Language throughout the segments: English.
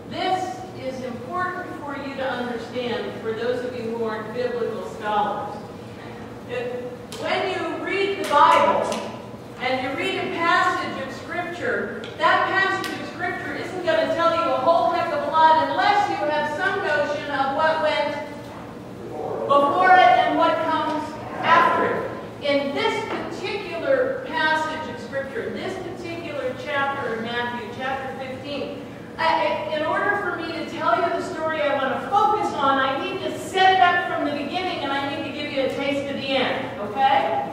This is important for you to understand, for those of you who aren't biblical scholars. When you read the Bible, and you read a passage of Scripture, that passage of Scripture isn't going to tell you a whole heck of a lot unless you have some notion of what went before it and what comes after it. In this particular passage of Scripture, this particular chapter in Matthew, chapter 15, in order for me to tell you the story I want to focus on, I need to set it up from the beginning and I need to give you a taste of the end, okay?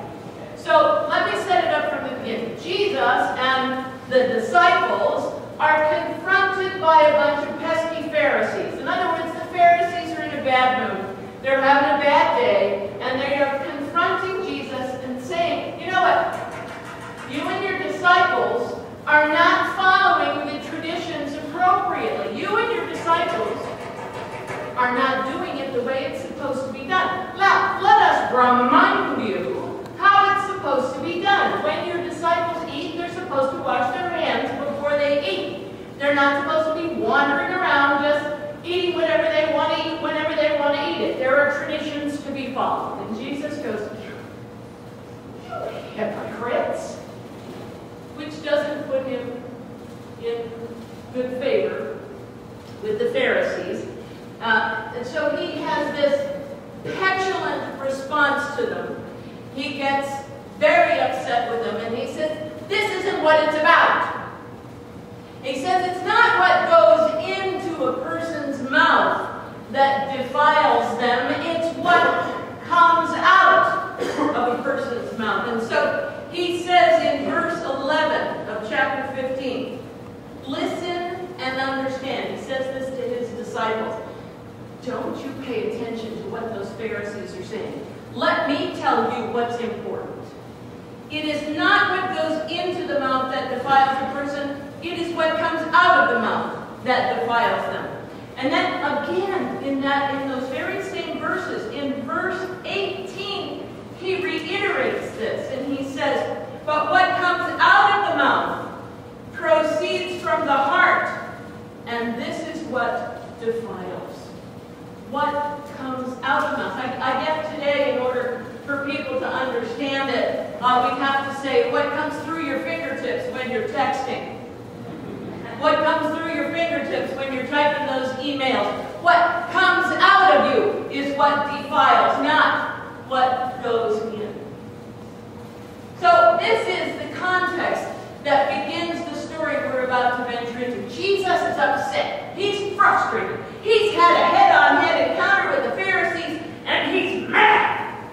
So let me set it up from the beginning. Jesus and the disciples are confronted by a bunch of pesky Pharisees. In other words, the Pharisees are in a bad mood. They're having a bad day, and they are confronting Jesus and saying, you know what? You and your disciples are not following the traditions appropriately. You and your disciples are not doing it the way it's supposed to be done. Now, let us remind you how it's supposed to be done. When your disciples eat, they're supposed to wash their hands before they eat. They're not supposed to be wandering around just eating whatever they want to eat whenever they want to eat it. There are traditions to be followed. And Jesus goes, hypocrites, which doesn't put him in good favor with the Pharisees. And so he has this petulant response to them. He gets very upset with them, and he says, this isn't what it's about. He says it's not what goes into a person's mouth that defiles them, it's what comes out of a person's mouth. And so he says in verse 11 of chapter 15, listen and understand. He says this to his disciples. Don't you pay attention to what those Pharisees are saying. Let me tell you what's important. It is not what goes into the mouth that defiles a person. It is what comes out of the mouth that defiles them. And then again, in those very same verses, in verse 18, he reiterates this, and he says, but what comes out of the mouth proceeds from the heart, and this is what defiles. What comes out of the mouth. I guess today, in order for people to understand it, we have to say what comes through your fingertips when you're texting. What comes through your fingertips when you're typing those emails. What comes out of you is what defiles, not what goes in. So this is the context that begins the story we're about to venture into. Jesus is upset. He's frustrated. He's had a head-on-head encounter with the Pharisees, and he's mad.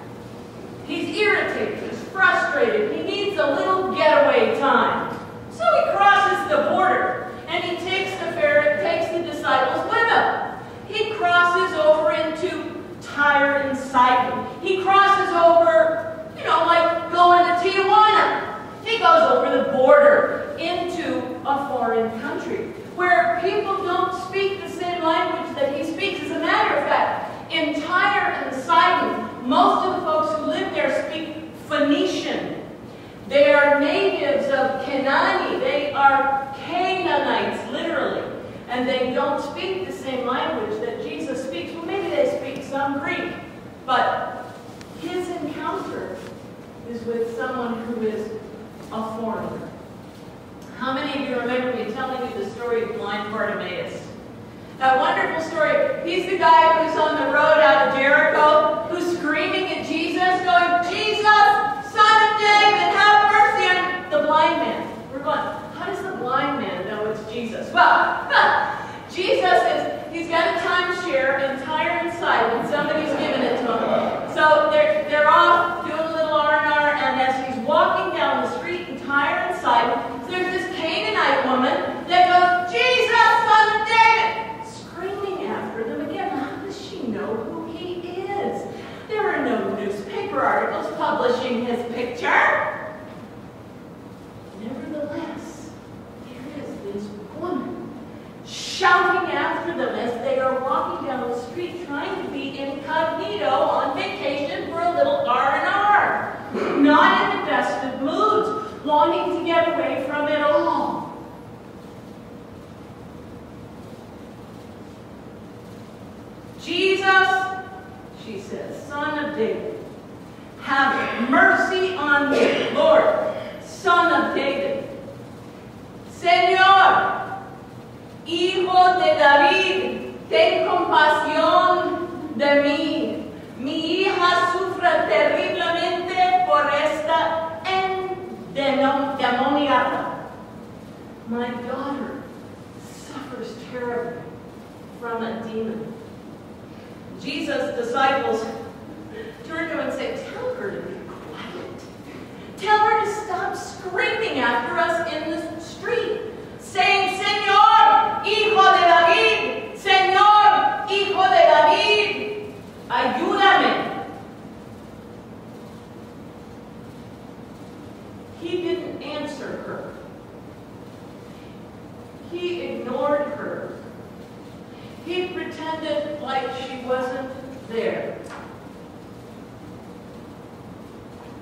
He's irritated. He's frustrated. He needs a little getaway time. So he crosses the border, and he takes the disciples with him. He crosses over into Tyre and Sidon. He crosses over, like going to Tijuana. He goes over the border into a foreign country where people don't speak the same language that he speaks. As a matter of fact, in Tyre and Sidon, most of the folks who live there speak Phoenician. They are natives of Canaan. They are Canaanites, literally. And they don't speak the same language that Jesus speaks. Well, maybe they speak some Greek. But his encounter is with someone who is a foreigner. How many of you remember me telling you the story of blind Bartimaeus? That wonderful story. He's the guy who's on the road out of Jericho, who's screaming at Jesus, going, Jesus, Son of David, have mercy on the blind man. We're going, how does the blind man know it's Jesus? Well, Jesus he's got a timeshare in Tyre and Sidon. Somebody's given it to him. So they're off doing a little R&R, and as he's walking down the street in Tyre and Sidon, there's this Canaanite woman that goes, Jesus, Son of David, screaming after them again. How does she know who he is? of David, have mercy on me. Lord, Son of David. Señor, Hijo de David, ten compasión de mí. Mi hija sufre terriblemente por esta endemoniada. My daughter suffers terribly from a demon. Jesus' disciples turn to him and say, tell her to be quiet. Tell her to stop screaming after us in the street, saying, Señor, Hijo de David, Señor, Hijo de David, ayúdame. He didn't answer her. He ignored her. He pretended like she wasn't there.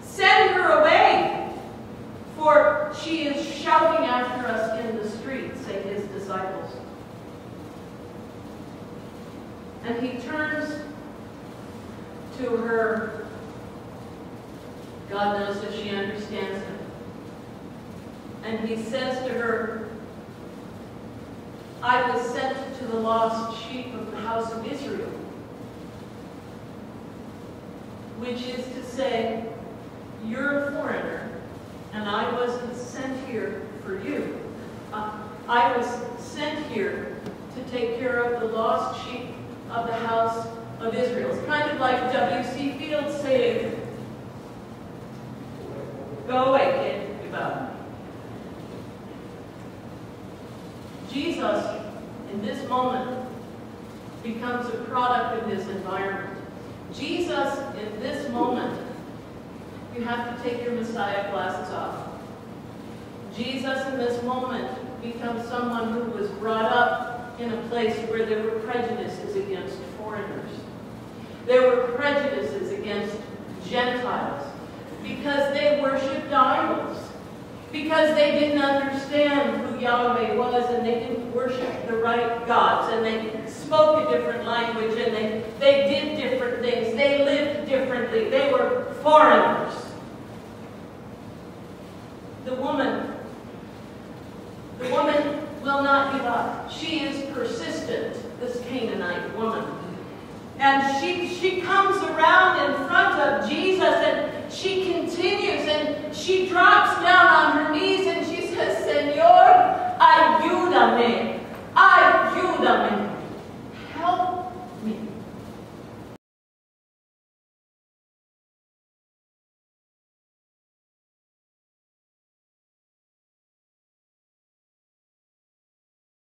Send her away, for she is shouting after us in the street, say his disciples. And he turns to her. God knows that she understands him. And he says to her, I was sent to the lost sheep of the house of Israel. Which is to say, you're a foreigner, and I wasn't sent here for you. I was sent here to take care of the lost sheep of the house of Israel. It's kind of like W.C. Fields saying, go away, kid, give up. Jesus, in this moment, becomes a product of his environment. Jesus, in this moment, you have to take your Messiah glasses off. Jesus, in this moment, becomes someone who was brought up in a place where there were prejudices against foreigners. There were prejudices against Gentiles because they worshipped idols, because they didn't understand who Yahweh was, and they didn't worship the right gods, and they spoke a different language, and they did different things. They lived differently. They were foreigners. The woman will not give up. She is persistent, this Canaanite woman. And she comes around in front of Jesus, and she continues, and she drops down on her knees, and she says, Señor, ayúdame.